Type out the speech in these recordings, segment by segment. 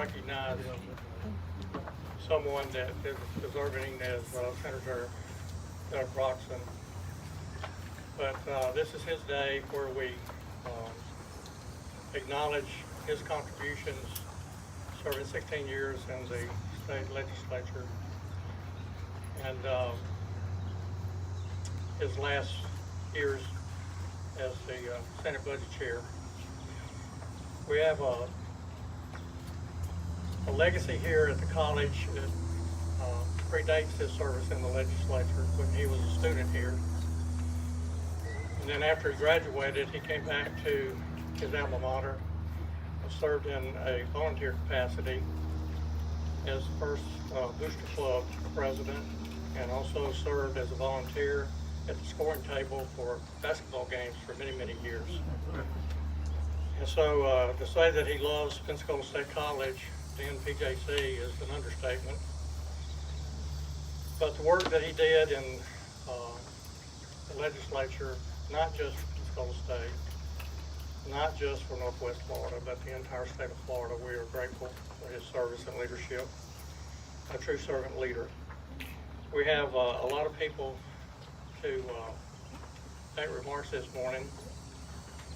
recognize someone that is deserving as Senator Broxson. But this is his day where we acknowledge his contributions, serving 16 years in the state legislature, and his last years as the Senate Budget Chair. We have a legacy here at the college that predates his service in the legislature when he was a student here. And then after he graduated, he came back to his alma mater and served in a volunteer capacity as the first Booster Club president, and also served as a volunteer at the scoring table for basketball games for many, many years. And so to say that he loves Pensacola State College, the NPJC, is an understatement. But the work that he did in the legislature, not just for Pensacola State, not just for Northwest Florida, but the entire state of Florida, we are grateful for his service and leadership, a true servant leader. We have a lot of people to make remarks this morning,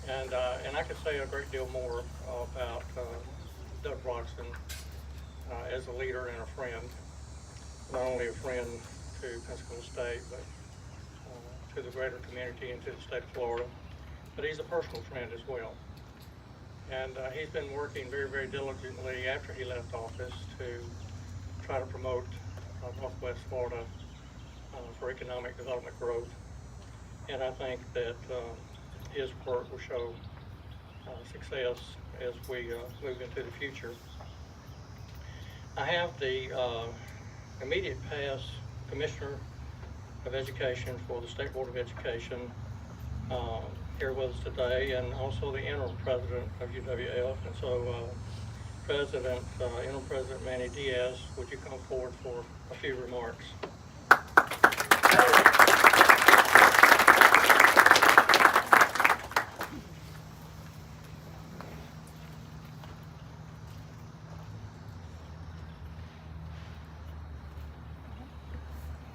and I could say a great deal more about Doug Broxson as a leader and a friend, not only a friend to Pensacola State, but to the greater community and to the state of Florida, but he's a personal friend as well. And he's been working very, very diligently after he left office to try to promote Northwest Florida for economic development growth. And I think that his work will show success as we move into the future. I have the immediate past Commissioner of Education for the State Board of Education here with us today, and also the interim president of UWF. And so interim President Manny Diaz, would you come forward for a few remarks?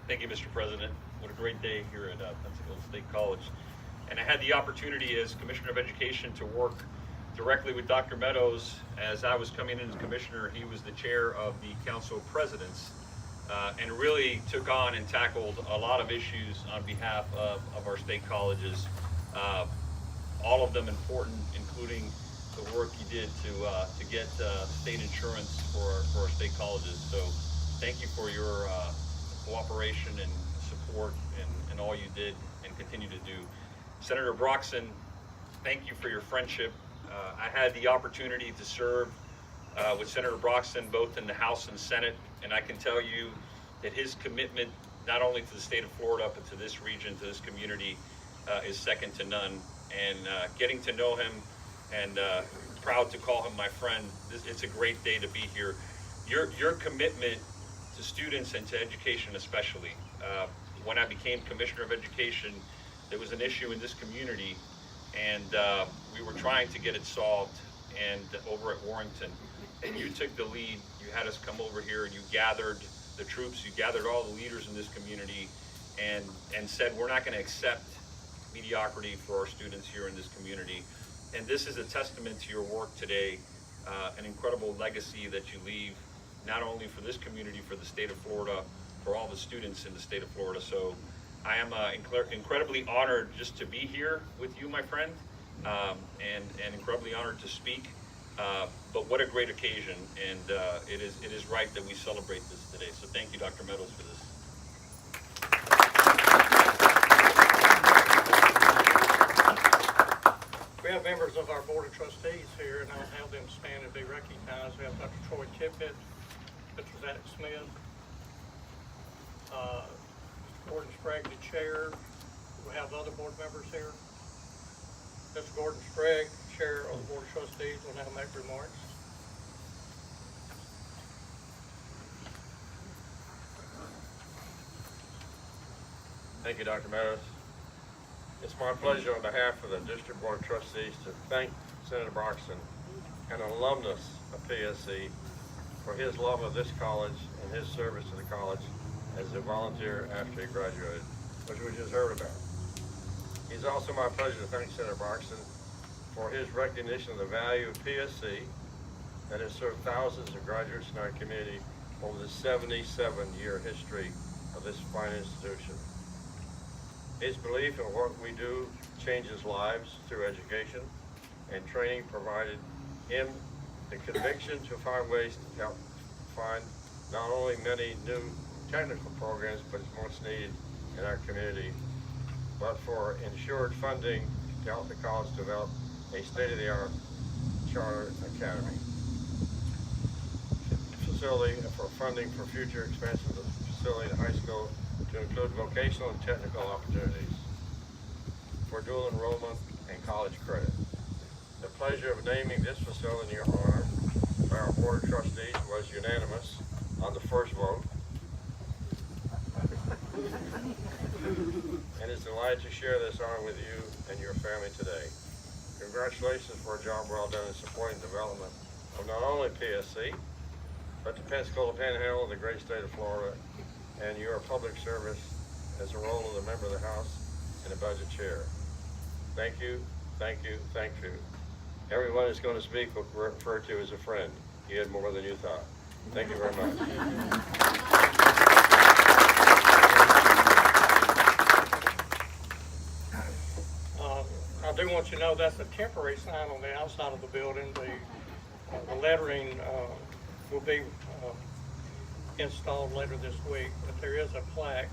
Thank you, Mr. President. What a great day here at Pensacola State College. And I had the opportunity as Commissioner of Education to work directly with Dr. Meadows. As I was coming in as Commissioner, he was the chair of the Council of Presidents and really took on and tackled a lot of issues on behalf of our state colleges. All of them important, including the work he did to get state insurance for our state colleges. So thank you for your cooperation and support and all you did and continue to do. Senator Broxson, thank you for your friendship. I had the opportunity to serve with Senator Broxson both in the House and Senate, and I can tell you that his commitment not only to the state of Florida but to this region, to this community, is second to none. And getting to know him and proud to call him my friend, it's a great day to be here. Your commitment to students and to education especially. When I became Commissioner of Education, there was an issue in this community, and we were trying to get it solved, and over at Warrington, and you took the lead. You had us come over here, and you gathered the troops, you gathered all the leaders in this community, and said, we're not going to accept mediocrity for our students here in this community. And this is a testament to your work today, an incredible legacy that you leave, not only for this community, for the state of Florida, for all the students in the state of Florida. So I am incredibly honored just to be here with you, my friend, and incredibly honored to speak. But what a great occasion, and it is right that we celebrate this today. So thank you, Dr. Meadows, for this. We have members of our Board of Trustees here, and I'll have them stand and be recognized. We have Dr. Troy Tippett, Mr. Zach Smith, Mr. Gordon Sprague, the chair. We have other board members here. Mr. Gordon Sprague, chair of the Board of Trustees, will now make remarks. Thank you, Dr. Meadows. It's my pleasure on behalf of the District Board of Trustees to thank Senator Broxson, an alumnus of PSC, for his love of this college and his service to the college as a volunteer after he graduated, which we just heard about. It's also my pleasure to thank Senator Broxson for his recognition of the value of PSC that has served thousands of graduates in our community over the 77-year history of this fine institution. His belief in what we do changes lives through education, and training provided him the conviction to find ways to help find not only many new technical programs, but it's much needed in our community, but for ensured funding to help the college develop a state-of-the-art charter academy facility for funding for future expansion of the facility at the high school to include vocational and technical opportunities for dual enrollment and college credit. The pleasure of naming this facility in your honor by our Board of Trustees was unanimous on the first vote, and is delighted to share this honor with you and your family today. Congratulations for a job well done in supporting the development of not only PSC, but the Pensacola Panhandle of the great state of Florida, and your public service as a role of the member of the House and the budget chair. Thank you, thank you, thank you. Everyone is going to speak will refer to as a friend. You had more than you thought. Thank you very much. I do want you to know that's a temporary sign on the outside of the building. The lettering will be installed later this week, but there is a plaque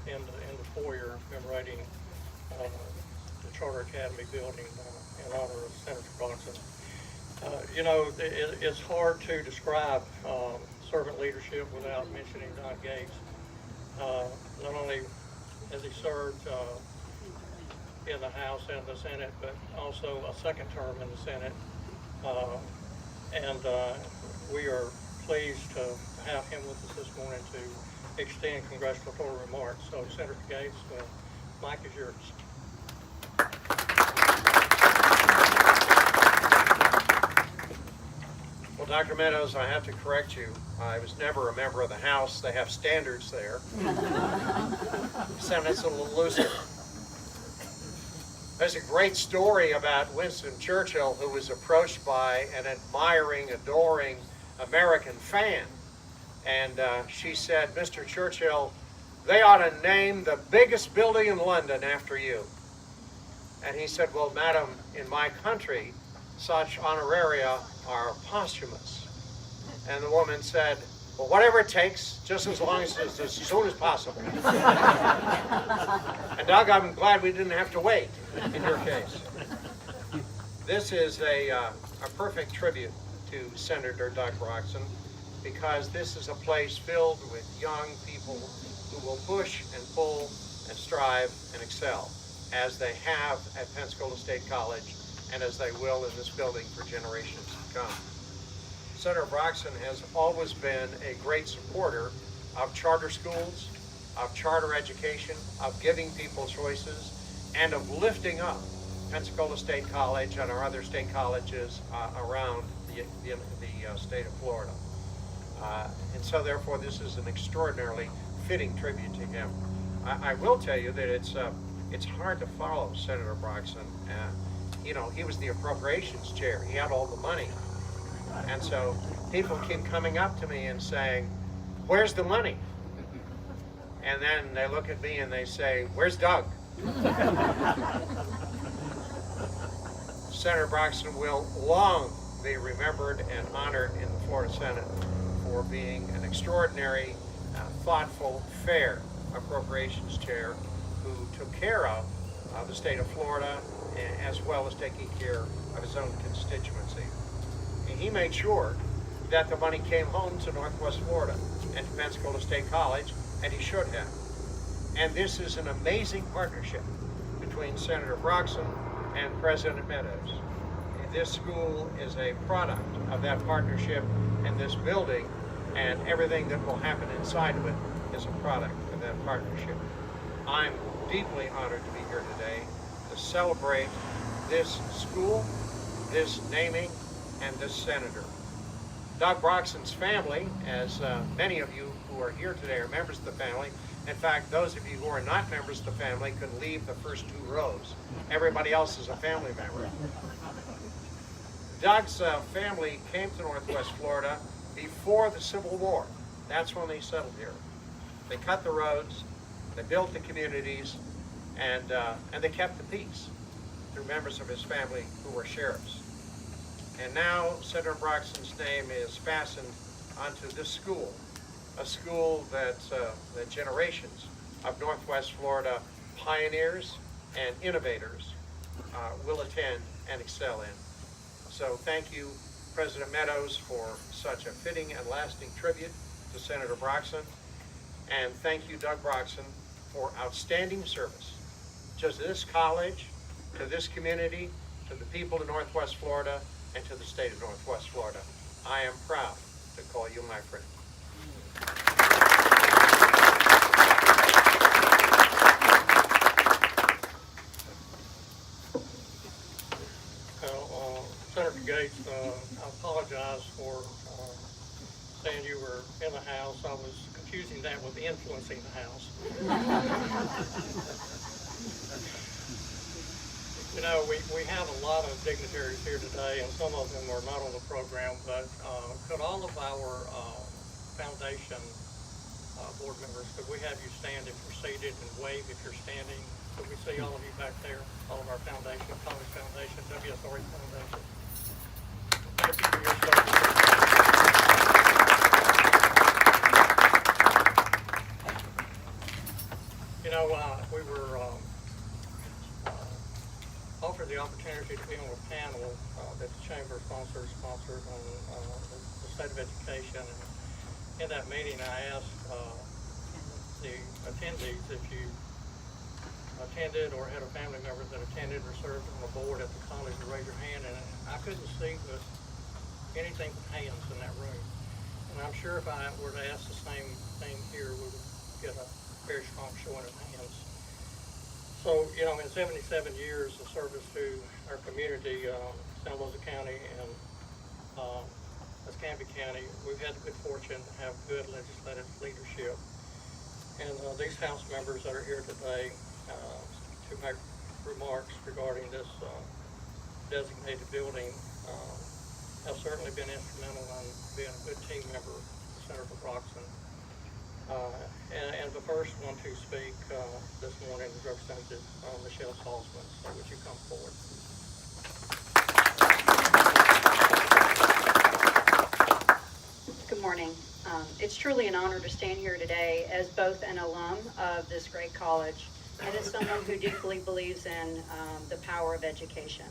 in the foyer commemorating the Charter Academy building in honor of Senator Broxson. You know, it's hard to describe servant leadership without mentioning Don Gates. Not only has he served in the House and the Senate, but also a second term in the Senate. And we are pleased to have him with us this morning to extend congratulatory remarks. So, Senator Gates, mic is yours. Well, Dr. Meadows, I have to correct you. I was never a member of the House. They have standards there. Senate's a little looser. There's a great story about Winston Churchill, who was approached by an admiring, adoring American fan. And she said, "Mr. Churchill, they ought to name the biggest building in London after you." And he said, "Well, madam, in my country, such honoraria are posthumous." And the woman said, "Well, whatever it takes, just as long as it's as soon as possible." And Doug, I'm glad we didn't have to wait in your case. This is a perfect tribute to Senator Doug Broxson, because this is a place filled with young people who will push and pull and strive and excel, as they have at Pensacola State College and as they will in this building for generations to come. Senator Broxson has always been a great supporter of charter schools, of charter education, of giving people choices, and of lifting up Pensacola State College and our other state colleges around the state of Florida. And so therefore this is an extraordinarily fitting tribute to him. I will tell you that it's hard to follow Senator Broxson. You know, he was the appropriations chair. He had all the money. And so people keep coming up to me and saying, "Where's the money?" And then they look at me and they say, "Where's Doug?" Senator Broxson will long be remembered and honored in the Florida Senate for being an extraordinary, thoughtful, fair appropriations chair who took care of the state of Florida, as well as taking care of his own constituency. And he made sure that the money came home to Northwest Florida and to Pensacola State College, and he should have. And this is an amazing partnership between Senator Broxson and President Meadows. This school is a product of that partnership, and this building and everything that will happen inside of it is a product of that partnership. I'm deeply honored to be here today to celebrate this school, this naming, and this senator. Doug Broxson's family, as many of you who are here today are members of the family. In fact, those of you who are not members of the family can leave the first 2 rows. Everybody else is a family member. Doug's family came to Northwest Florida before the Civil War. That's when they settled here. They cut the roads, they built the communities, and they kept the peace through members of his family who were sheriffs. And now Senator Broxson's name is fastened onto this school, a school that generations of Northwest Florida pioneers and innovators will attend and excel in. So thank you, President Meadows, for such a fitting and lasting tribute to Senator Broxson. And thank you, Doug Broxson, for outstanding service to this college, to this community, to the people of Northwest Florida, and to the state of Northwest Florida. I am proud to call you my friend. Senator Gates, I apologize for saying you were in the House. I was confusing that with influencing the House. You know, we have a lot of dignitaries here today, and some of them are not on the program, but could all of our foundation board members, could we have you stand if you're seated and wave if you're standing? Could we see all of you back there? All of our foundation, College Foundation, WSRE Foundation. Thank you for your service. You know, we were offered the opportunity to be on a panel that the Chamber sponsored on the state of education. And in that meeting, I asked the attendees if you attended or had a family member that attended or served on a board at the college to raise your hand, and I couldn't see with anything but hands in that room. And I'm sure if I were to ask the same thing here, we would get a very strong showing of hands. So, you know, in 77 years of service to our community, San Luis County and Escambia County, we've had the good fortune to have good legislative leadership. And these House members that are here today to make remarks regarding this designated building have certainly been instrumental in being a good team member for Senator Broxson. And the first one to speak this morning is Representative Michelle Salzman. So would you come forward? Good morning. It's truly an honor to stand here today as both an alum of this great college and as someone who deeply believes in the power of education.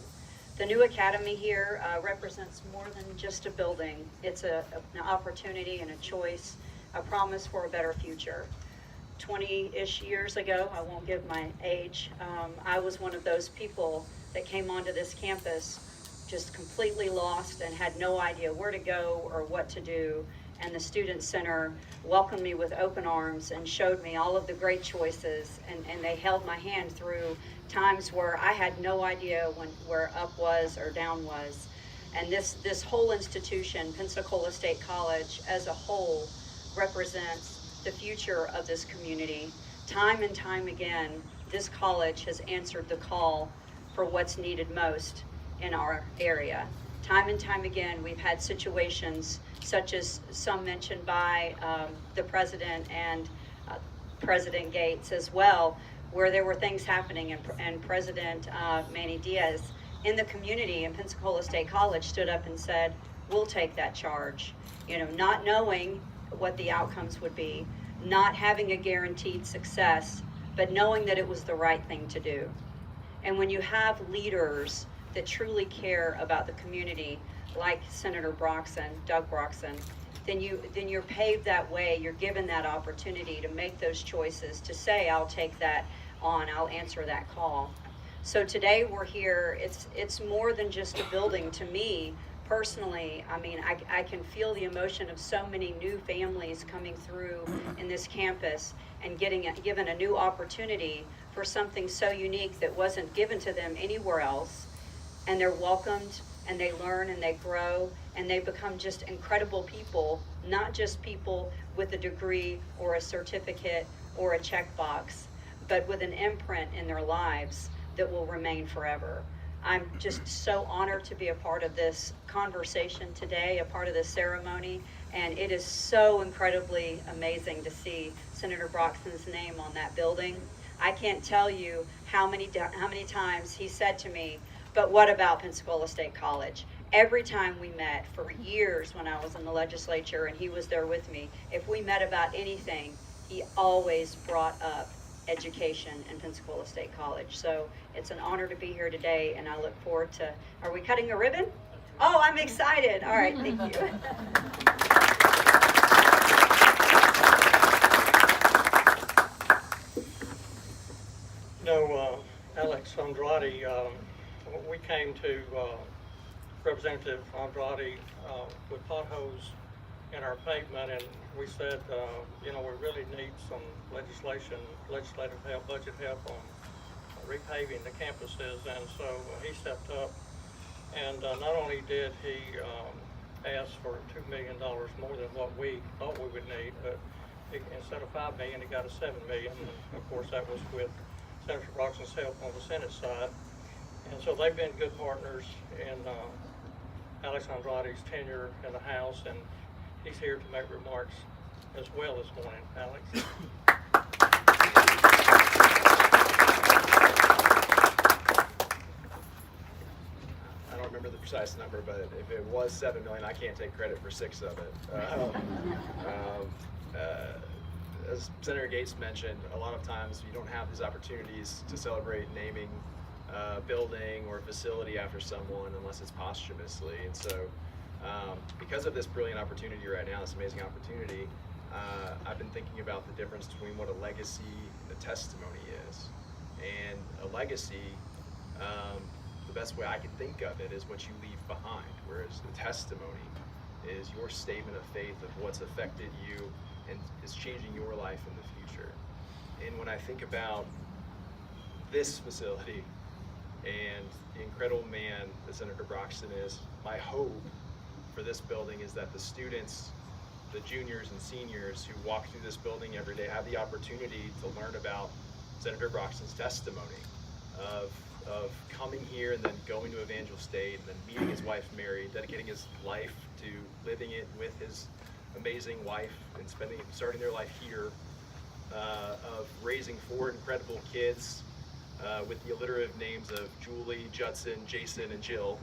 The new academy here represents more than just a building. It's an opportunity and a choice, a promise for a better future. 20-ish years ago, I won't give my age, I was one of those people that came onto this campus just completely lost and had no idea where to go or what to do. And the Student Center welcomed me with open arms and showed me all of the great choices, and they held my hand through times where I had no idea where up was or down was. And this whole institution, Pensacola State College as a whole, represents the future of this community. Time and time again, this college has answered the call for what's needed most in our area. Time and time again, we've had situations such as some mentioned by the president and President Gates as well, where there were things happening, and President Manny Diaz in the community in Pensacola State College stood up and said, we'll take that charge. You know, not knowing what the outcomes would be, not having a guaranteed success, but knowing that it was the right thing to do. And when you have leaders that truly care about the community, like Senator Broxson, Doug Broxson, then you're paved that way. You're given that opportunity to make those choices, to say, I'll take that on, I'll answer that call. So today we're here, it's more than just a building to me personally. I mean, I can feel the emotion of so many new families coming through in this campus and given a new opportunity for something so unique that wasn't given to them anywhere else. And they're welcomed and they learn and they grow and they become just incredible people, not just people with a degree or a certificate or a checkbox, but with an imprint in their lives that will remain forever. I'm just so honored to be a part of this conversation today, a part of this ceremony, and it is so incredibly amazing to see Senator Broxson's name on that building. I can't tell you how many times he said to me, "But what about Pensacola State College?" Every time we met for years when I was in the legislature and he was there with me, if we met about anything, he always brought up education in Pensacola State College. So it's an honor to be here today, and I look forward to, are we cutting a ribbon? Oh, I'm excited. All right, thank you. Alex Andrade, we came to Representative Andrade with potholes in our pavement, and we said, we really need some legislative help, budget help on repaving the campuses, and so he stepped up, and not only did he ask for $2 million more than what we thought we would need, but instead of $5 million, he got a $7 million, and of course that was with Senator Broxson's help on the Senate side, and so they've been good partners in Alex Andrade's tenure in the House, and he's here to make remarks as well this morning. Alex. I don't remember the precise number, but if it was $7 million, I can't take credit for 6 of it. As Senator Gates mentioned, a lot of times you don't have these opportunities to celebrate naming a building or a facility after someone unless it's posthumously. And so because of this brilliant opportunity right now, this amazing opportunity, I've been thinking about the difference between what a legacy and a testimony is. And a legacy, the best way I can think of it is what you leave behind, whereas the testimony is your statement of faith of what's affected you and is changing your life in the future. And when I think about this facility and the incredible man that Senator Broxson is, my hope for this building is that the students, the juniors and seniors who walk through this building every day have the opportunity to learn about Senator Broxson's testimony of coming here and then going to Evangel State and then meeting his wife Mary, dedicating his life to living it with his amazing wife and starting their life here, of raising 4 incredible kids with the alliterative names of Julie, Judson, Jason, and Jill,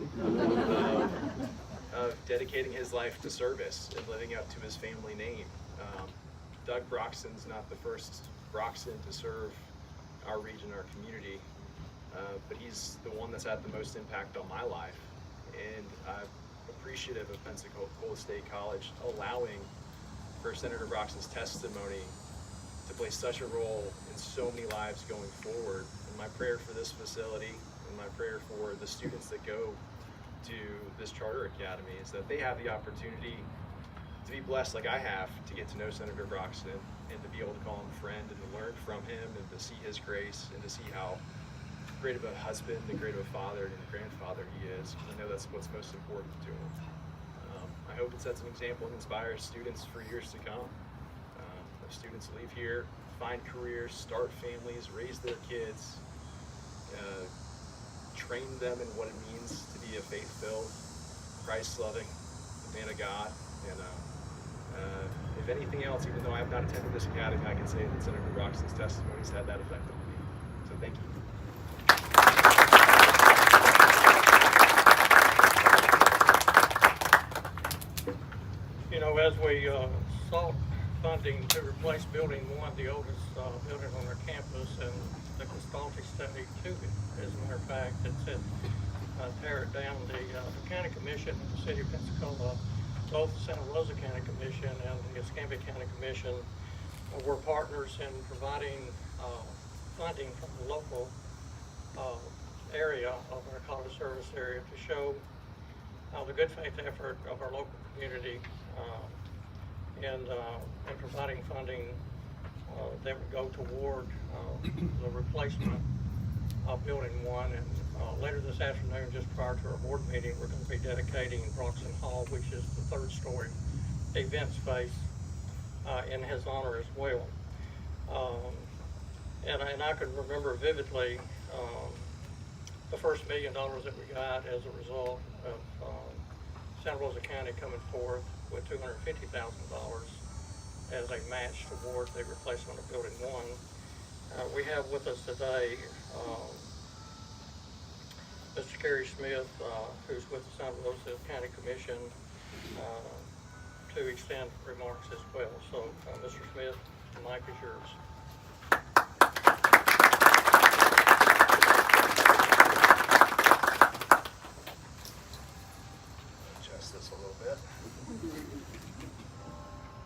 of dedicating his life to service and living up to his family name. Doug Broxson's not the first Broxson to serve our region, our community, but he's the one that's had the most impact on my life. And I'm appreciative of Pensacola State College allowing for Senator Broxson's testimony to play such a role in so many lives going forward. And my prayer for this facility and my prayer for the students that go to this charter academy is that they have the opportunity to be blessed like I have to get to know Senator Broxson and to be able to call him a friend and to learn from him and to see his grace and to see how great of a husband and great of a father and a grandfather he is. I know that's what's most important to him. I hope it sets an example and inspires students for years to come. If students leave here, find careers, start families, raise their kids, train them in what it means to be a faith-filled, Christ-loving man of God. And if anything else, even though I have not attended this academy, I can say that Senator Broxson's testimonies had that effect on me. So thank you. As we sought funding to replace Building 1, the oldest building on our campus, and the Castaldi study too, as a matter of fact, it said tear it down. The County Commission in the City of Pensacola, both the Santa Rosa County Commission and the Escambia County Commission were partners in providing funding from the local area of our college service area to show the good faith effort of our local community in providing funding that would go toward the replacement of Building 1 and later this afternoon, just prior to our board meeting, we're going to be dedicating Broxson Hall, which is the third-story event space, in his honor as well. And I can remember vividly the first $1 million that we got as a result of Santa Rosa County coming forth with $250,000 as a match toward the replacement of Building 1. We have with us today Mr. Kerry Smith, who's with the Santa Rosa County Commission, to extend remarks as well. So, Mr. Smith, the mic is yours. Adjust this a little bit.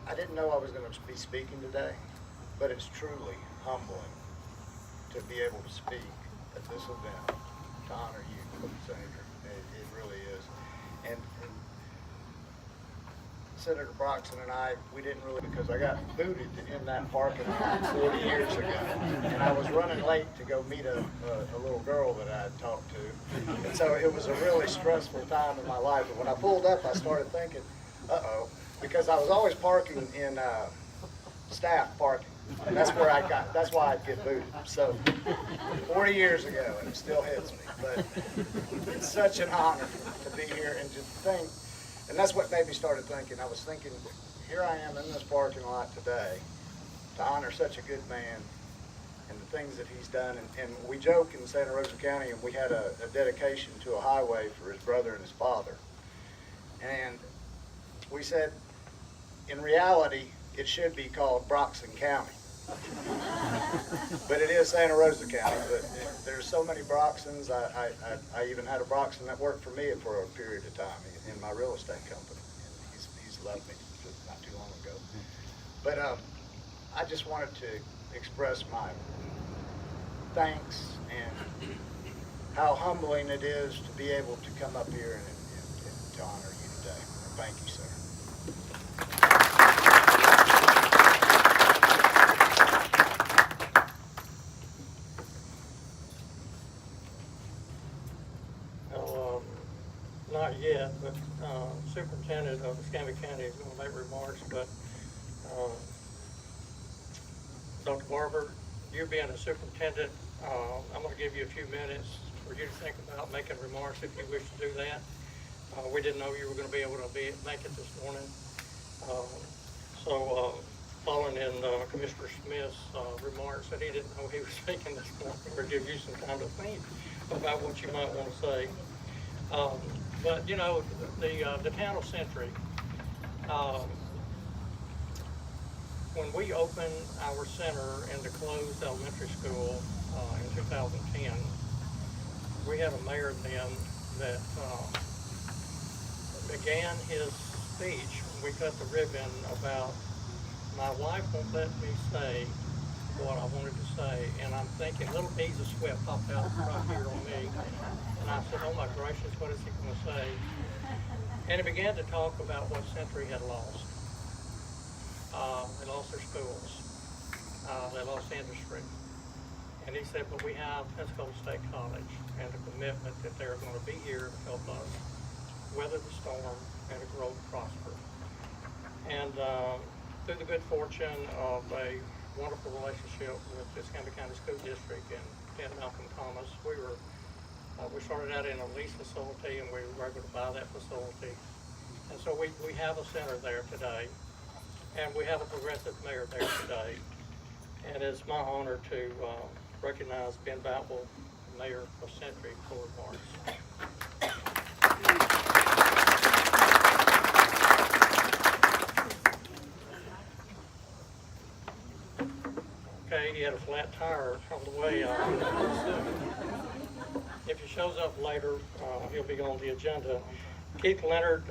I didn't know I was going to be speaking today, but it's truly humbling to be able to speak at this event to honor you, Senator. It really is. And Senator Broxson and I, we didn't really, because I got booted in that parking lot 40 years ago. And I was running late to go meet a little girl that I had talked to. And so it was a really stressful time in my life. But when I pulled up, I started thinking, uh-oh, because I was always parking in staff parking. And that's where that's why I'd get booted. So 40 years ago, and it still hits me. But it's such an honor to be here and to think. And that's what made me started thinking. I was thinking, here I am in this parking lot today to honor such a good man and the things that he's done. And we joke in Santa Rosa County, and we had a dedication to a highway for his brother and his father. And we said, in reality, it should be called Broxson County. But it is Santa Rosa County. But there's so many Broxsons. I even had a Broxson that worked for me for a period of time in my real estate company. And he's left me not too long ago. But I just wanted to express my thanks and how humbling it is to be able to come up here and to honor you today. Thank you, sir. Not yet, but Superintendent of Escambia County is going to make remarks, but Dr. Barber, you being a superintendent, I'm going to give you a few minutes for you to think about making remarks if you wish to do that. We didn't know you were going to be able to make it this morning. So following in Commissioner Smith's remarks that he didn't know he was speaking this morning, or give you some time to think about what you might want to say. But, you know, the town of Century, when we opened our center in the closed elementary school in 2010, we had a mayor then that began his speech when we cut the ribbon about, my wife won't let me say what I wanted to say, and I'm thinking little beads of sweat popped out right here on me, and I said, oh my gracious, what is he going to say? And he began to talk about what Century had lost. They lost their schools, they lost industry, and he said, but we have Pensacola State College and the commitment that they're going to be here to help us weather the storm and to grow and prosper. And through the good fortune of a wonderful relationship with the Escambia County School District and Malcolm Thomas, we started out in a lease facility, and we were able to buy that facility. And so we have a center there today, and we have a progressive mayor there today. And it's my honor to recognize Ben Batwell, Mayor of Century, for remarks. Okay, he had a flat tire on the way. If he shows up later, he'll be on the agenda. Keith Leonard,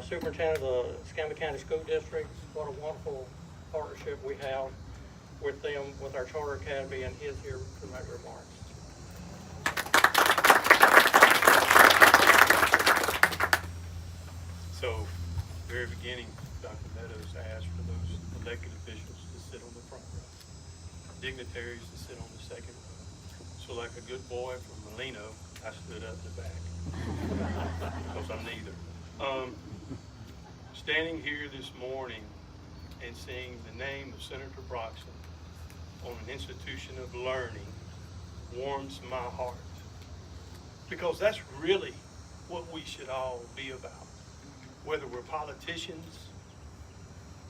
Superintendent of the Escambia County School District. What a wonderful partnership we have with them, with our Charter Academy, and he is here to make remarks. So, very beginning, Dr. Meadows asked for those elected officials to sit on the front row, dignitaries to sit on the second row. So like a good boy from Molino, I stood up the back because I'm neither. Standing here this morning and seeing the name of Senator Broxson on an institution of learning warms my heart, because that's really what we should all be about, whether we're politicians,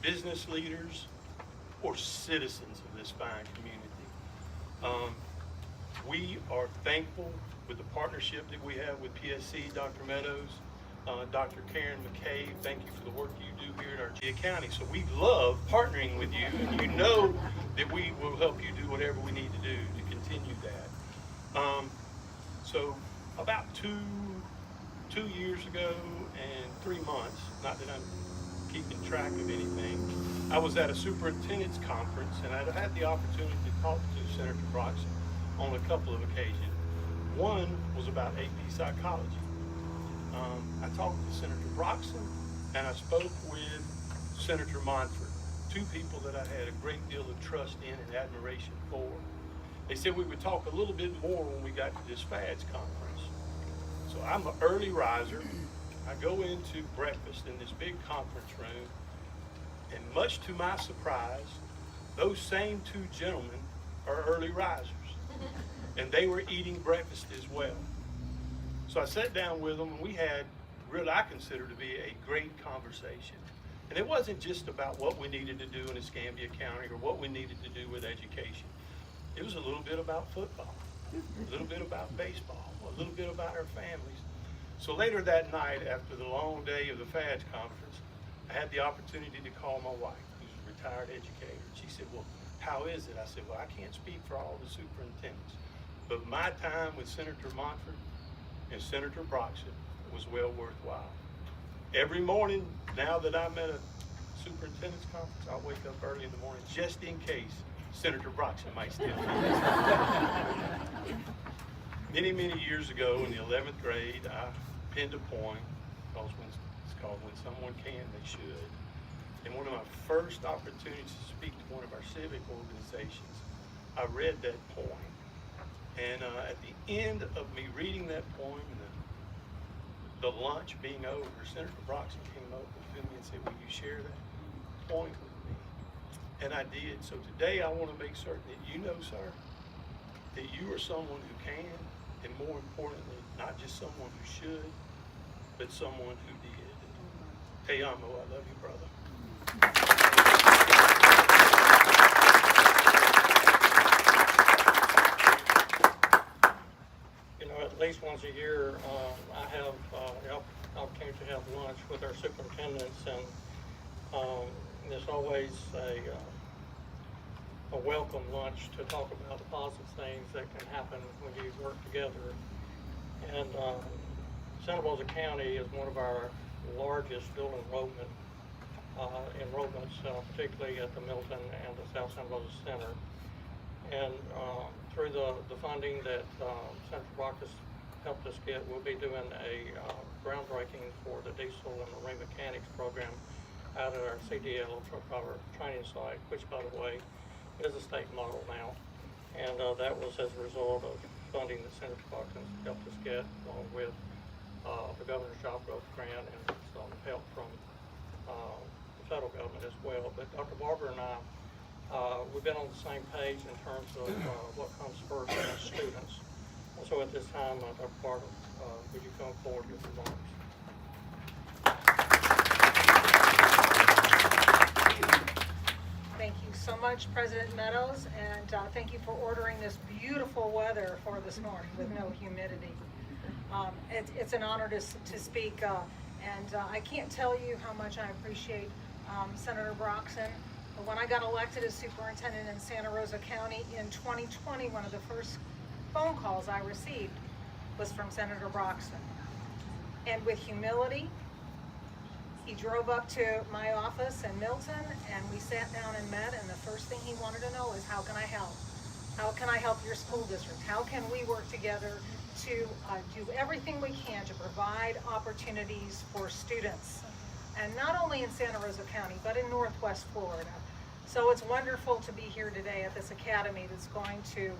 business leaders, or citizens of this fine community. We are thankful with the partnership that we have with PSC, Dr. Meadows, Dr. Karen McCabe. Thank you for the work you do here at Arcadia County. So we love partnering with you, and you know that we will help you do whatever we need to do to continue that. So about two years ago and 3 months, not that I'm keeping track of anything, I was at a superintendent's conference, and I had the opportunity to talk to Senator Broxson on a couple of occasions. One was about AP psychology. I talked to Senator Broxson, and I spoke with Senator Monfort, two people that I had a great deal of trust in and admiration for. They said we would talk a little bit more when we got to this FADS conference. So I'm an early riser. I go into breakfast in this big conference room, and much to my surprise, those same two gentlemen are early risers, and they were eating breakfast as well. So I sat down with them, and we had really, I consider to be a great conversation. And it wasn't just about what we needed to do in Escambia County or what we needed to do with education. It was a little bit about football, a little bit about baseball, a little bit about our families. So later that night, after the long day of the FADS conference, I had the opportunity to call my wife, who's a retired educator. She said, well, how is it? I said, well, I can't speak for all the superintendents, but my time with Senator Monfort and Senator Broxson was well worthwhile. Every morning, now that I'm at a superintendent's conference, I'll wake up early in the morning just in case Senator Broxson might still be there. Many years ago in the 11th grade, I pinned a poem, because it's called When Someone Can, They Should. And one of my first opportunities to speak to one of our civic organizations, I read that poem. And at the end of me reading that poem, the lunch being over, Senator Broxson came over to me and said, will you share that poem with me? And I did. So today I want to make certain that you know, sir, that you are someone who can, and more importantly, not just someone who should, but someone who did. Te amo, I love you, brother. You know, at least once a year, I have the opportunity to have lunch with our superintendents, and there's always a welcome lunch to talk about the positive things that can happen when you work together. And Santa Rosa County is one of our largest dual enrollments, particularly at the Milton and the South Santa Rosa Center. And through the funding that Senator Broxson helped us get, we'll be doing a groundbreaking for the diesel and marine mechanics program out at our CDL truck driver training site, which, by the way, is a state model now. And that was as a result of funding that Senator Broxson helped us get, along with the Governor's Job Growth Grant and some help from the federal government as well. But Dr. Barber and I, we've been on the same page in terms of what comes first as students. And so at this time, Dr. Barber, would you come forward with remarks? Thank you so much, President Meadows, and thank you for ordering this beautiful weather for this morning with no humidity. It's an honor to speak, and I can't tell you how much I appreciate Senator Broxson. When I got elected as superintendent in Santa Rosa County in 2020, one of the first phone calls I received was from Senator Broxson. And with humility, he drove up to my office in Milton, and we sat down and met, and the first thing he wanted to know is, how can I help? How can I help your school district? How can we work together to do everything we can to provide opportunities for students? And not only in Santa Rosa County, but in Northwest Florida. So it's wonderful to be here today at this academy that's going to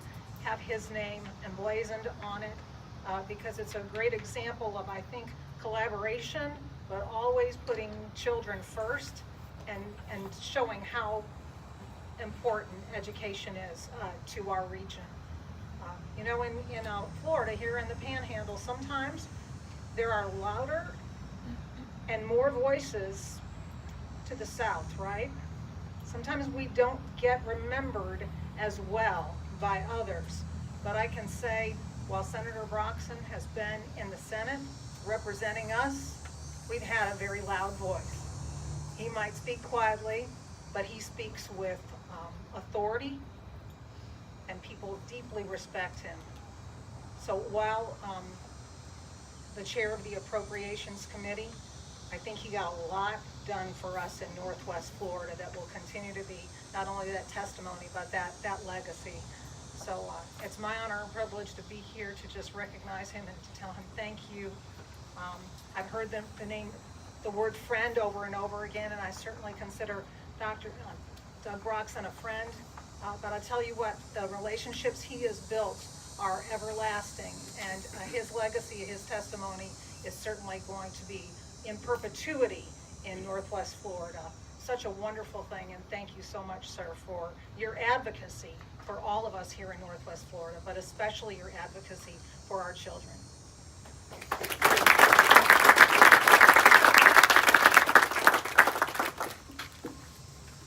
have his name emblazoned on it. because it's a great example of, I think, collaboration, but always putting children first and showing how important education is to our region. You know, in Florida, here in the Panhandle, sometimes there are louder and more voices to the south, right? Sometimes we don't get remembered as well by others. But I can say, while Senator Broxson has been in the Senate representing us, we've had a very loud voice. He might speak quietly, but he speaks with authority, and people deeply respect him. So while the chair of the Appropriations Committee, I think he got a lot done for us in Northwest Florida that will continue to be not only that testimony, but that legacy. So it's my honor and privilege to be here to just recognize him and to tell him thank you. I've heard the word friend over and over again, and I certainly consider Dr. Doug Broxson a friend. But I tell you what, the relationships he has built are everlasting, and his legacy, his testimony is certainly going to be in perpetuity in Northwest Florida. Such a wonderful thing, and thank you so much, sir, for your advocacy for all of us here in Northwest Florida, but especially your advocacy for our children.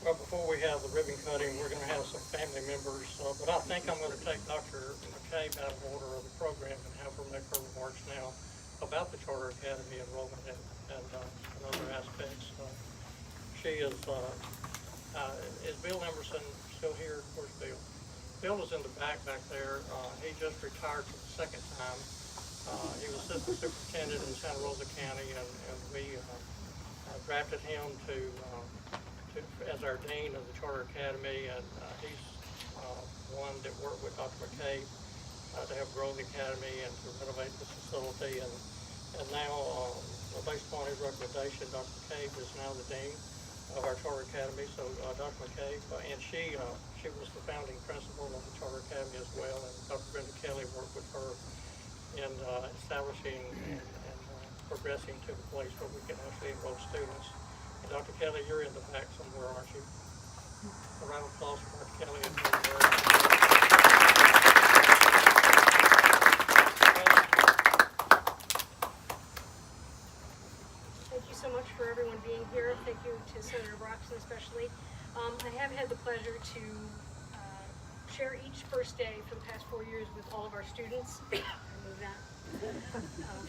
Well, before we have the ribbon cutting, we're going to have some family members, but I think I'm going to take Dr. McCabe out of order of the program and have her make her remarks now about the Charter Academy enrollment and other aspects. She is Bill Emerson still here? Where's Bill? Bill is in the back there. He just retired for the second time. He was assistant superintendent in Santa Rosa County, and we drafted him as our dean of the Charter Academy, and he's one that worked with Dr. McCabe to help grow the academy and to renovate the facility, and now based upon his recommendation, Dr. McCabe is now the dean of our Charter Academy. So Dr. McCabe, and she was the founding principal of the Charter Academy as well, and Dr. Brenda Kelly worked with her in establishing and progressing to the place where we can actually enroll students. And Dr. Kelly, you're in the back somewhere, aren't you? A round of applause for Dr. Kelly. Thank you so much for everyone being here. Thank you to Senator Broxson especially. I have had the pleasure to share each first day for the past 4 years with all of our students. I'll move that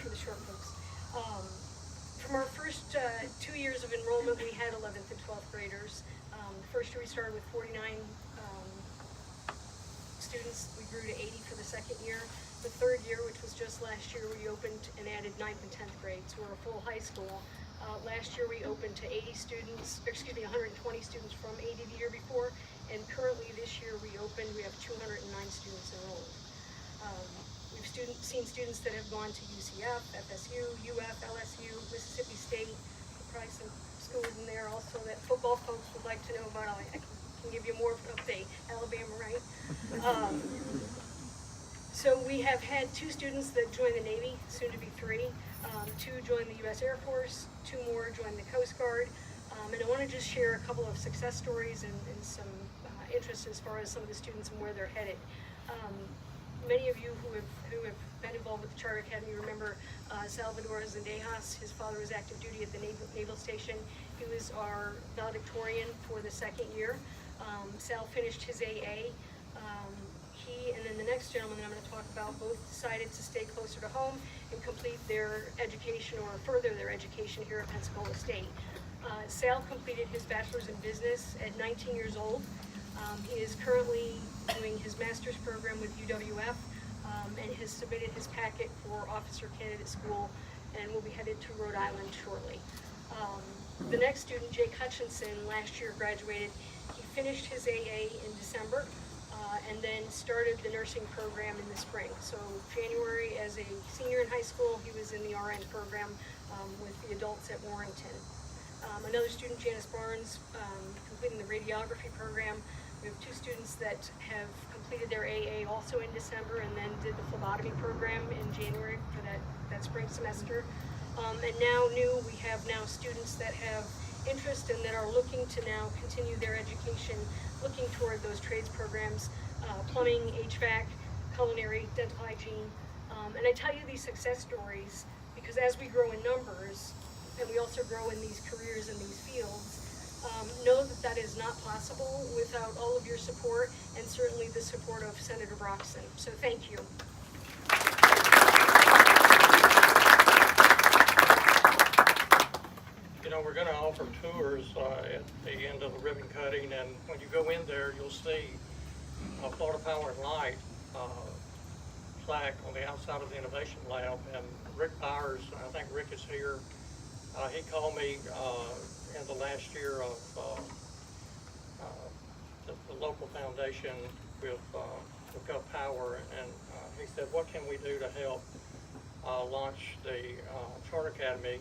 for the short folks. From our first 2 years of enrollment, we had 11th and 12th graders. The first year we started with 49 students. We grew to 80 for the second year. The third year, which was just last year, we opened and added 9th and 10th grades. We're a full high school. Last year we opened to 120 students from 80 the year before, and currently this year we have 209 students enrolled. We've seen students that have gone to UCF, FSU, UF, LSU, Mississippi State, probably some schools in there also that football folks would like to know about. I can give you more of an update. Alabama, right? So we have had 2 students that joined the Navy, soon to be 3. 2 joined the U.S. Air Force, 2 more joined the Coast Guard. And I want to just share a couple of success stories and some interest as far as some of the students and where they're headed. Many of you who have been involved with the Charter Academy remember Salvador Zendejas. His father was active duty at the Naval Station. He was our valedictorian for the second year. Sal finished his AA. He and then the next gentleman that I'm going to talk about both decided to stay closer to home and complete their education or further their education here at Pensacola State. Sal completed his bachelor's in business at 19 years old. He is currently doing his master's program with UWF and has submitted his packet for officer candidate school and will be headed to Rhode Island shortly. The next student, Jake Hutchinson, last year graduated. He finished his AA in December and then started the nursing program in the spring. So January, as a senior in high school, he was in the RN program with the adults at Warrington. Another student, Janice Barnes, completing the radiography program. We have 2 students that have completed their AA also in December and then did the phlebotomy program in January for that spring semester. And now we have now students that have interest and that are looking to now continue their education, looking toward those trades programs, plumbing, HVAC, culinary, dental hygiene. And I tell you these success stories because as we grow in numbers, and we also grow in these careers in these fields, know that that is not possible without all of your support and certainly the support of Senator Broxson. So thank you. You know, we're going to offer tours at the end of the ribbon cutting, and when you go in there, you'll see Florida Power and Light plaque on the outside of the Innovation Lab. And Rick Byers, I think Rick is here, he called me in the last year of the local foundation with Gov Power, and he said, what can we do to help launch the Charter Academy?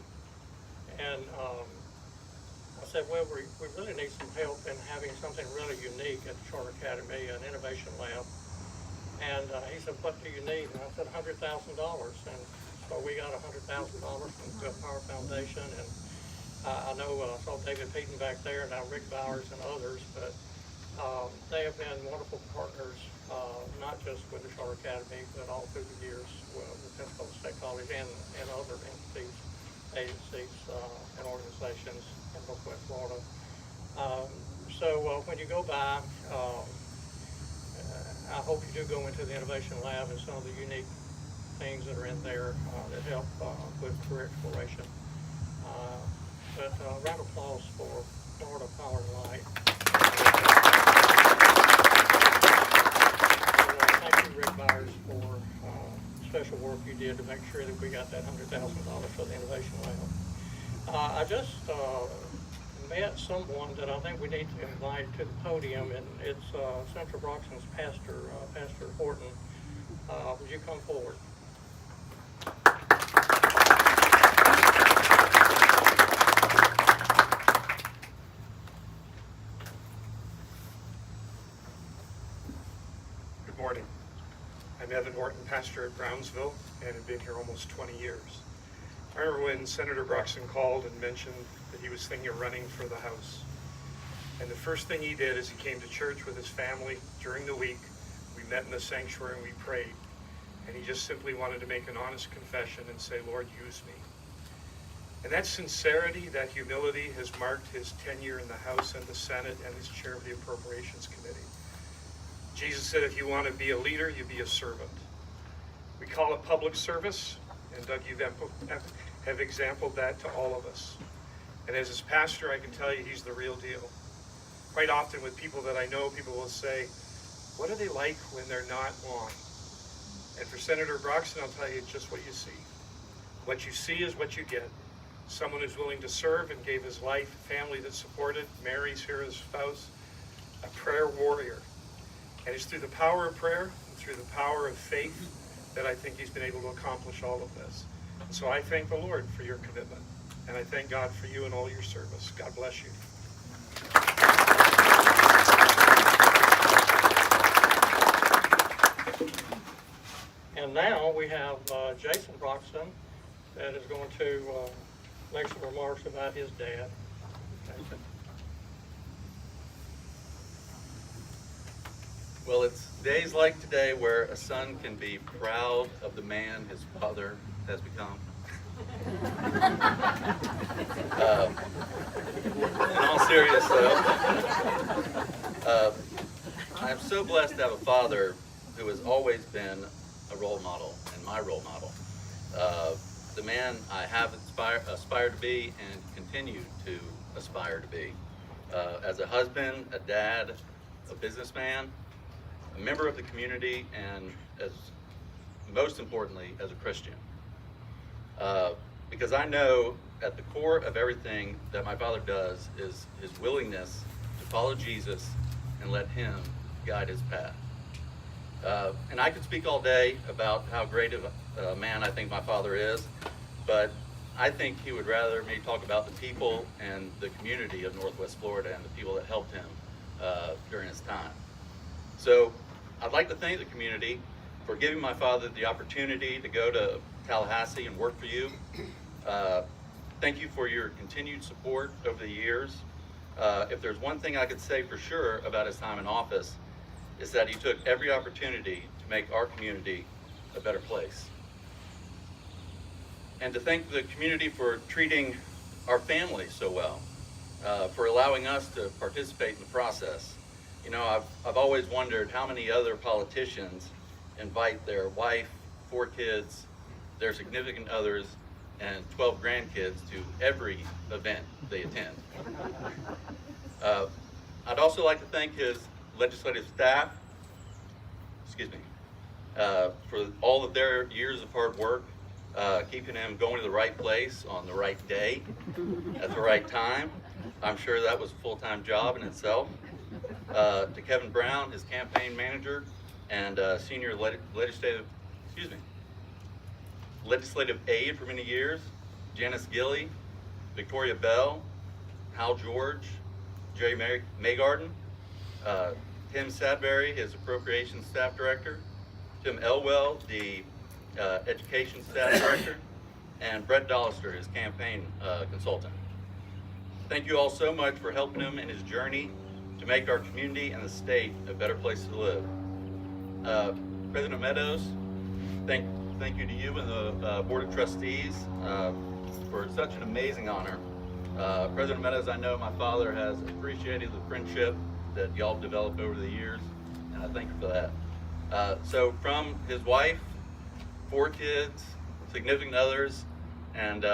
And I said, well, we really need some help in having something really unique at the Charter Academy, an innovation lab. And he said, what do you need? And I said, $100,000. And so we got $100,000 from the Gov Power Foundation. And I know I saw David Peden back there, and now Rick Bowers and others, but they have been wonderful partners, not just with the Charter Academy, but all through the years with Pensacola State College and other entities, agencies, and organizations in Northwest Florida. So when you go by, I hope you do go into the Innovation Lab and some of the unique things that are in there that help with career exploration. But round of applause for Florida Power and Light. Thank you, Rick Byers, for special work you did to make sure that we got that $100,000 for the Innovation Lab. I just met someone that I think we need to invite to the podium, and it's Senator Broxson's pastor, Pastor Horton. Would you come forward? Good morning. I'm Evan Horton, pastor at Brownsville, and have been here almost 20 years. I remember when Senator Broxson called and mentioned that he was thinking of running for the House. And the first thing he did is he came to church with his family during the week. We met in the sanctuary and we prayed. And he just simply wanted to make an honest confession and say, Lord, use me. And that sincerity, that humility has marked his tenure in the House and the Senate and as chair of the Appropriations Committee. Jesus said, if you want to be a leader, you be a servant. We call it public service, and Doug, you have exampled that to all of us. And as his pastor, I can tell you he's the real deal. Quite often with people that I know, people will say, what are they like when they're not on? And for Senator Broxson, I'll tell you just what you see. What you see is what you get. Someone who's willing to serve and gave his life, family that supported, Mary's here, his spouse, a prayer warrior. And it's through the power of prayer and through the power of faith that I think he's been able to accomplish all of this. And so I thank the Lord for your commitment. And I thank God for you and all your service. God bless you. And now we have Jason Broxson that is going to make some remarks about his dad. Jason. Well, it's days like today where a son can be proud of the man his father has become. In all seriousness, I'm so blessed to have a father who has always been a role model and my role model. The man I have aspired to be and continue to aspire to be. As a husband, a dad, a businessman, a member of the community, and as most importantly, as a Christian. Because I know at the core of everything that my father does is his willingness to follow Jesus and let him guide his path. And I could speak all day about how great of a man I think my father is, but I think he would rather me talk about the people and the community of Northwest Florida and the people that helped him during his time. So I'd like to thank the community for giving my father the opportunity to go to Tallahassee and work for you. Thank you for your continued support over the years. If there's one thing I could say for sure about his time in office, is that he took every opportunity to make our community a better place. And to thank the community for treating our family so well, for allowing us to participate in the process. You know, I've always wondered how many other politicians invite their wife, 4 kids, their significant others, and 12 grandkids to every event they attend. I'd also like to thank his legislative staff, for all of their years of hard work, keeping him going to the right place on the right day, at the right time. I'm sure that was a full-time job in itself. To Kevin Brown, his campaign manager, and senior legislative aide for many years, Janice Gilley, Victoria Bell, Hal George, Jerry Maygarden, Tim Sadbury, his appropriations staff director, Tim Elwell, the education staff director, and Brett Dollister, his campaign consultant. Thank you all so much for helping him in his journey to make our community and the state a better place to live. President Meadows, thank you to you and the Board of Trustees for such an amazing honor. President Meadows, I know my father has appreciated the friendship that y'all have developed over the years, and I thank you for that. So from his wife, 4 kids, significant others, and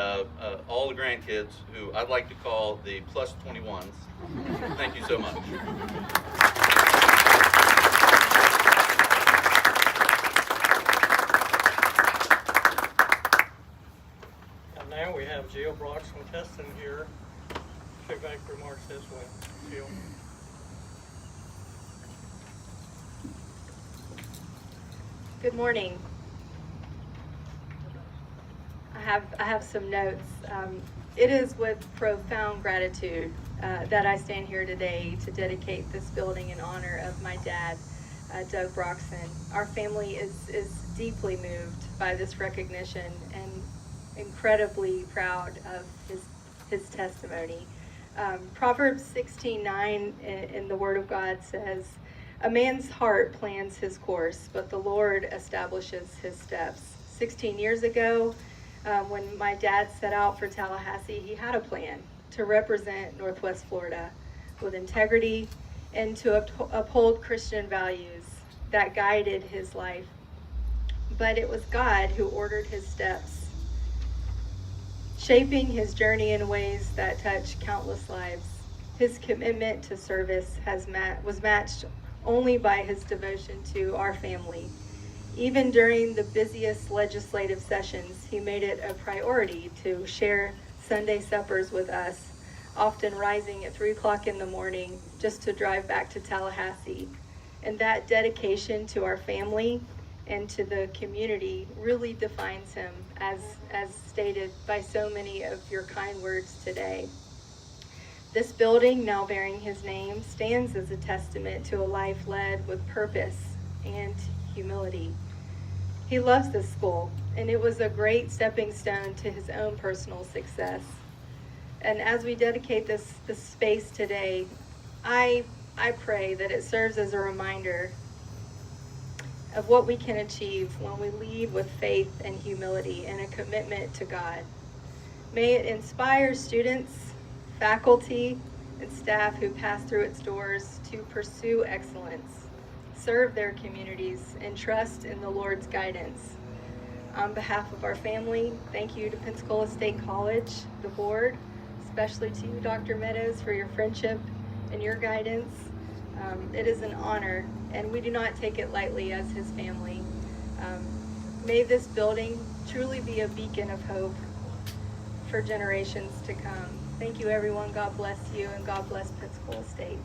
all the grandkids, who I'd like to call the plus 21s, thank you so much. And now we have Jill Broxson Teston here to make remarks as well. Jill. Good morning. I have some notes. It is with profound gratitude that I stand here today to dedicate this building in honor of my dad, Doug Broxson. Our family is deeply moved by this recognition and incredibly proud of his testimony. Proverbs 16:9 in the Word of God says, "A man's heart plans his course, but the Lord establishes his steps." 16 years ago, when my dad set out for Tallahassee, he had a plan to represent Northwest Florida with integrity and to uphold Christian values that guided his life. But it was God who ordered his steps, shaping his journey in ways that touch countless lives. His commitment to service was matched only by his devotion to our family. Even during the busiest legislative sessions, he made it a priority to share Sunday suppers with us, often rising at 3 o'clock in the morning just to drive back to Tallahassee. And that dedication to our family and to the community really defines him, as stated by so many of your kind words today. This building, now bearing his name, stands as a testament to a life led with purpose and humility. He loves this school, and it was a great stepping stone to his own personal success. And as we dedicate this space today, I pray that it serves as a reminder of what we can achieve when we lead with faith and humility and a commitment to God. May it inspire students, faculty, and staff who pass through its doors to pursue excellence, serve their communities, and trust in the Lord's guidance. On behalf of our family, thank you to Pensacola State College, the board, especially to you, Dr. Meadows, for your friendship and your guidance. It is an honor, and we do not take it lightly as his family. May this building truly be a beacon of hope for generations to come. Thank you, everyone. God bless you, and God bless Pensacola State.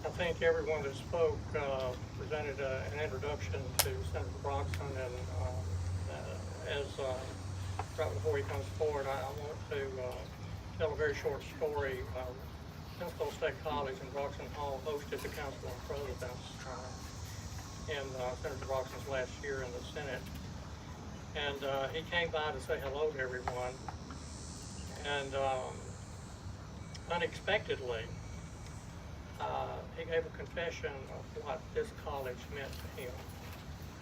I think everyone that spoke presented an introduction to Senator Broxson, and right before he comes forward, I want to tell a very short story. Pensacola State College in Broxson Hall hosted the Council of Presidents in Senator Broxson's last year in the Senate. And he came by to say hello to everyone. And unexpectedly, he gave a confession of what this college meant to him,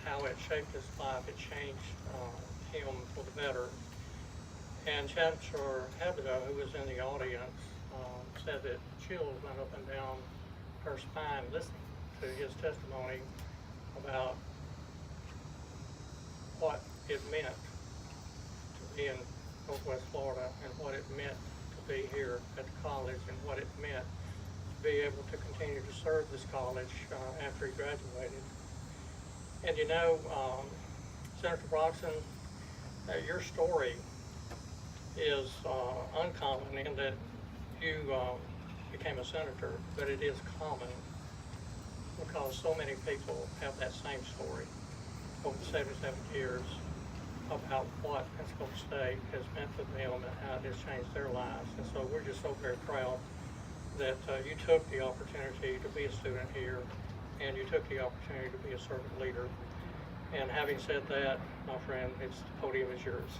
how it shaped his life, it changed him for the better. And Chancellor Hebda, who was in the audience, said that chills went up and down her spine listening to his testimony about what it meant to be in Northwest Florida and what it meant to be here at the college and what it meant to be able to continue to serve this college after he graduated. And you know, Senator Broxson, your story is uncommon in that you became a senator, but it is common because so many people have that same story over the 77 years about what Pensacola State has meant to them and how it has changed their lives. And so we're just so very proud that you took the opportunity to be a student here and you took the opportunity to be a servant leader. And having said that, my friend, the podium is yours.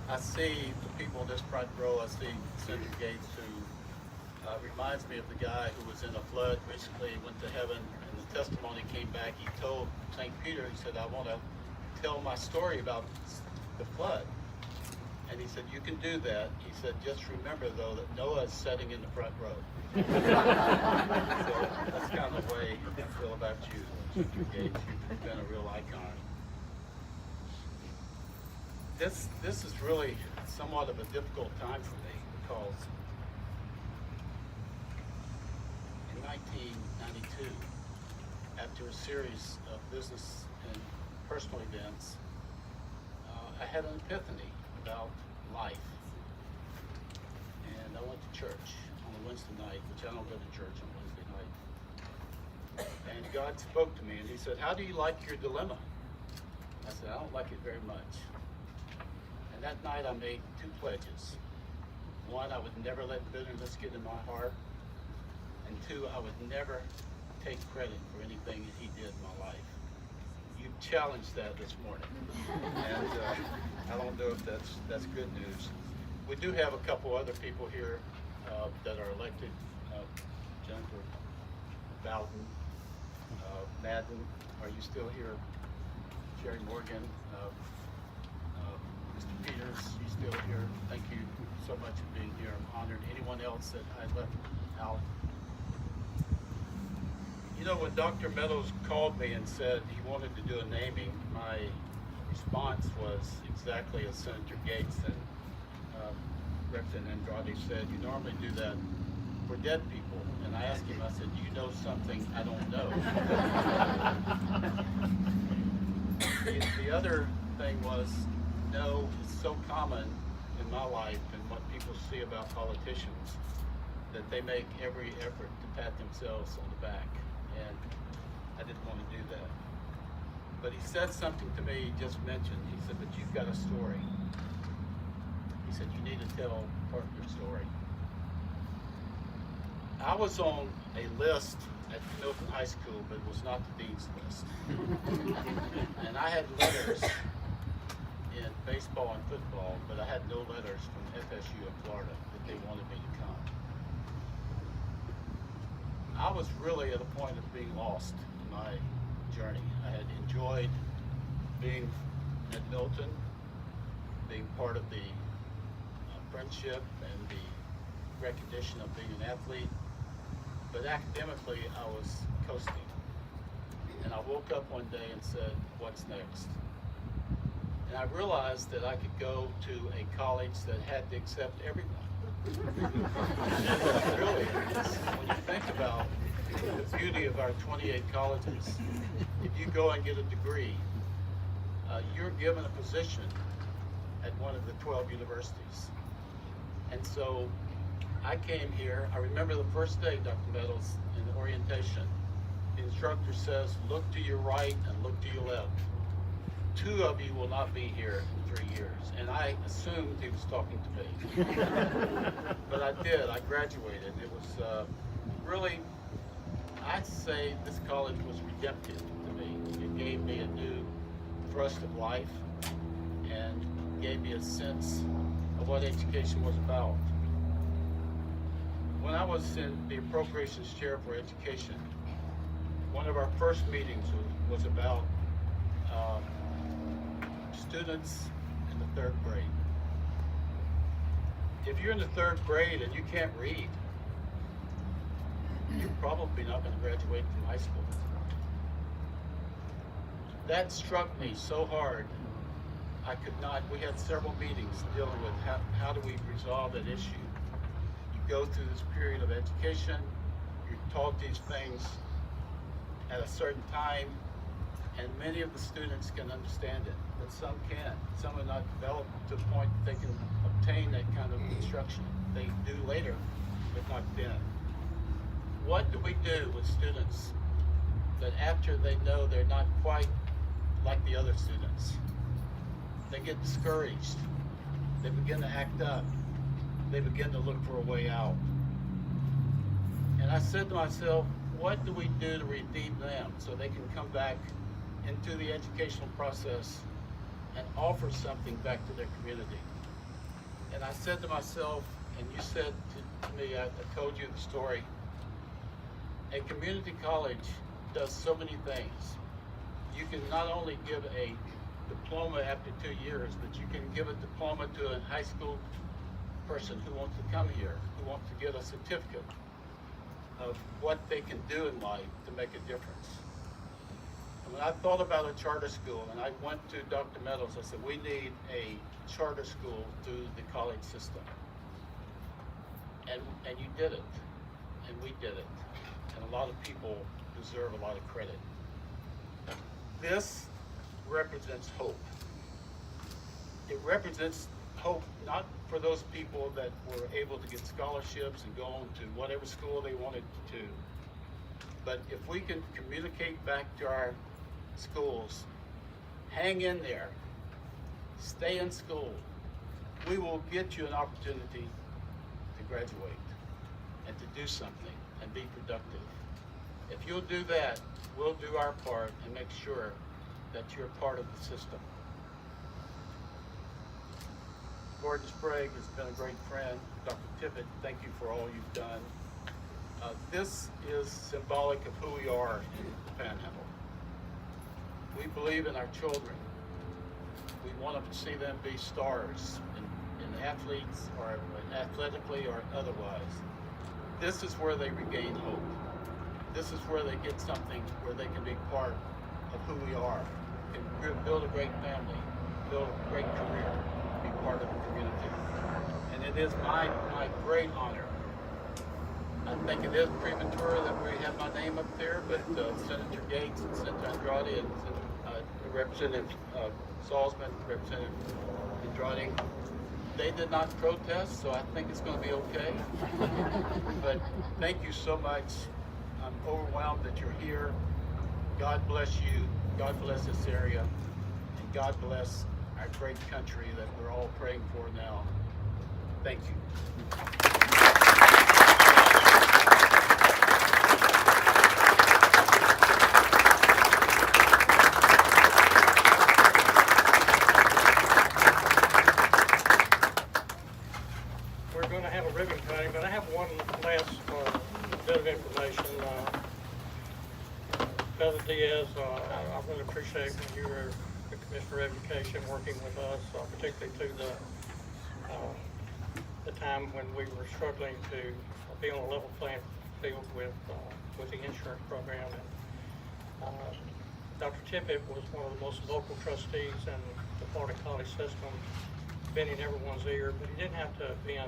I see the people in this front row. I see Senator Gates, who reminds me of the guy who was in a flood recently, went to heaven, and the testimony came back. He told St. Peter, he said, I want to tell my story about the flood. And he said, you can do that. He said, just remember, though, that Noah is sitting in the front row. So that's kind of the way I feel about you, Senator Gates. You've been a real icon. This is really somewhat of a difficult time for me because in 1992, after a series of business and personal events, I had an epiphany about life. And I went to church on a Wednesday night, which I don't go to church on Wednesday night. And God spoke to me and he said, how do you like your dilemma? I said, I don't like it very much. And that night I made two pledges. One, I would never let bitterness get in my heart. And two, I would never take credit for anything that he did in my life. You challenged that this morning. And I don't know if that's good news. We do have a couple other people here that are elected. Jennifer Bowden, Madden, are you still here? Jerry Morgan, Mr. Peters, you still here? Thank you so much for being here. I'm honored. Anyone else that I left out? You know, when Dr. Meadows called me and said he wanted to do a naming, my response was exactly as Senator Gates and Representative Andrade said. You normally do that for dead people. And I asked him, I said, you know something I don't know. The other thing was, no, it's so common in my life and what people see about politicians that they make every effort to pat themselves on the back. And I didn't want to do that. But he said something to me, he just mentioned, he said, but you've got a story. He said, you need to tell part of your story. I was on a list at Milton High School, but it was not the dean's list. And I had letters in baseball and football, but I had no letters from FSU in Florida that they wanted me to come. I was really at a point of being lost in my journey. I had enjoyed being at Milton, being part of the friendship and the recognition of being an athlete, but academically I was coasting. And I woke up one day and said, what's next? And I realized that I could go to a college that had to accept everyone. Really, when you think about the beauty of our 28 colleges, if you go and get a degree, you're given a position at one of the 12 universities. And so I came here, I remember the first day, Dr. Meadows, in the orientation, the instructor says, look to your right and look to your left. 2 of you will not be here in 3 years. And I assumed he was talking to me. But I did, I graduated. It was really, I'd say this college was redemptive to me. It gave me a new thrust of life and gave me a sense of what education was about. When I was in the appropriations chair for education, one of our first meetings was about students in the 3rd grade. If you're in the 3rd grade and you can't read, you're probably not going to graduate from high school. That struck me so hard, I could not, we had several meetings dealing with how do we resolve that issue. You go through this period of education, you're taught these things at a certain time, and many of the students can understand it, but some can't. Some are not developed to the point that they can obtain that kind of instruction. They do later, but not then. What do we do with students that after they know they're not quite like the other students? They get discouraged. They begin to act up. They begin to look for a way out. And I said to myself, what do we do to redeem them so they can come back into the educational process and offer something back to their community? And I said to myself, and you said to me, I told you the story, a community college does so many things. You can not only give a diploma after 2 years, but you can give a diploma to a high school person who wants to come here, who wants to get a certificate of what they can do in life to make a difference. And when I thought about a charter school, and I went to Dr. Meadows, I said, we need a charter school through the college system. And you did it, and we did it. And a lot of people deserve a lot of credit. This represents hope. It represents hope not for those people that were able to get scholarships and go on to whatever school they wanted to, but if we can communicate back to our schools, hang in there, stay in school, we will get you an opportunity to graduate and to do something and be productive. If you'll do that, we'll do our part and make sure that you're part of the system. Gordon Sprague has been a great friend. Dr. Tippett, thank you for all you've done. This is symbolic of who we are in the Panhandle. We believe in our children. We want to see them be stars in athletes or athletically or otherwise. This is where they regain hope. This is where they get something where they can be part of who we are, can build a great family, build a great career, be part of the community. And it is my great honor. I think it is premature that we have my name up there, but Senator Gates and Senator Andrade and Representative Salzman, Representative Andrade, they did not protest, so I think it's going to be okay. But thank you so much. I'm overwhelmed that you're here. God bless you. God bless this area. And God bless our great country that we're all praying for now. Thank you. We're going to have a ribbon cutting, but I have one last bit of information. President Diaz, I really appreciate when you were the Commissioner of Education working with us, particularly through the time when we were struggling to be on a level playing field with the insurance program. And Dr. Tippett was one of the most vocal trustees in the Florida college system been in everyone's ear, but he didn't have to be in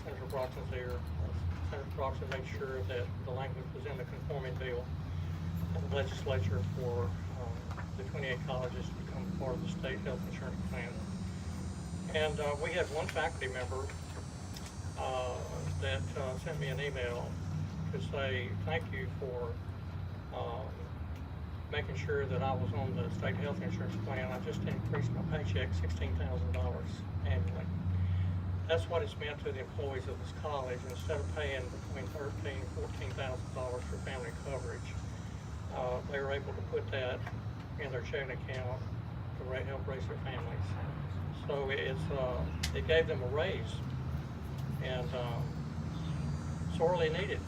Senator Broxson's ear. Senator Broxson made sure that the language was in the conforming bill and the legislature for the 28 colleges to become part of the state health insurance plan. And we had one faculty member that sent me an email to say thank you for making sure that I was on the state health insurance plan. I just increased my paycheck $16,000 annually. That's what it's meant to the employees of this college. Instead of paying between $13,000 and $14,000 for family coverage, they were able to put that in their checking account to help raise their families. So it gave them a raise, and sorely needed.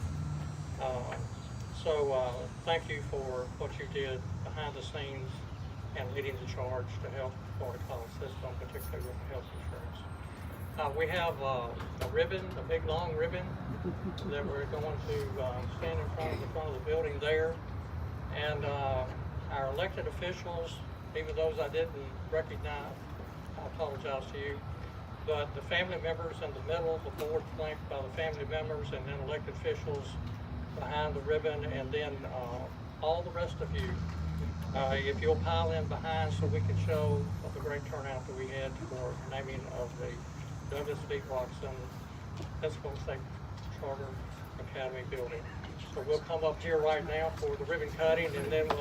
So thank you for what you did behind the scenes and leading the charge to help Florida College System, particularly with health insurance. We have a ribbon, a big long ribbon that we're going to stand in front of the building there. And our elected officials, even those I didn't recognize, I apologize to you, but the family members in the middle, the board flanked by the family members, and then elected officials behind the ribbon, and then all the rest of you, if you'll pile in behind so we can show the great turnout that we had for naming of the Douglas D. Broxson Pensacola State Charter Academy building. So we'll come up here right now for the ribbon cutting, and then we'll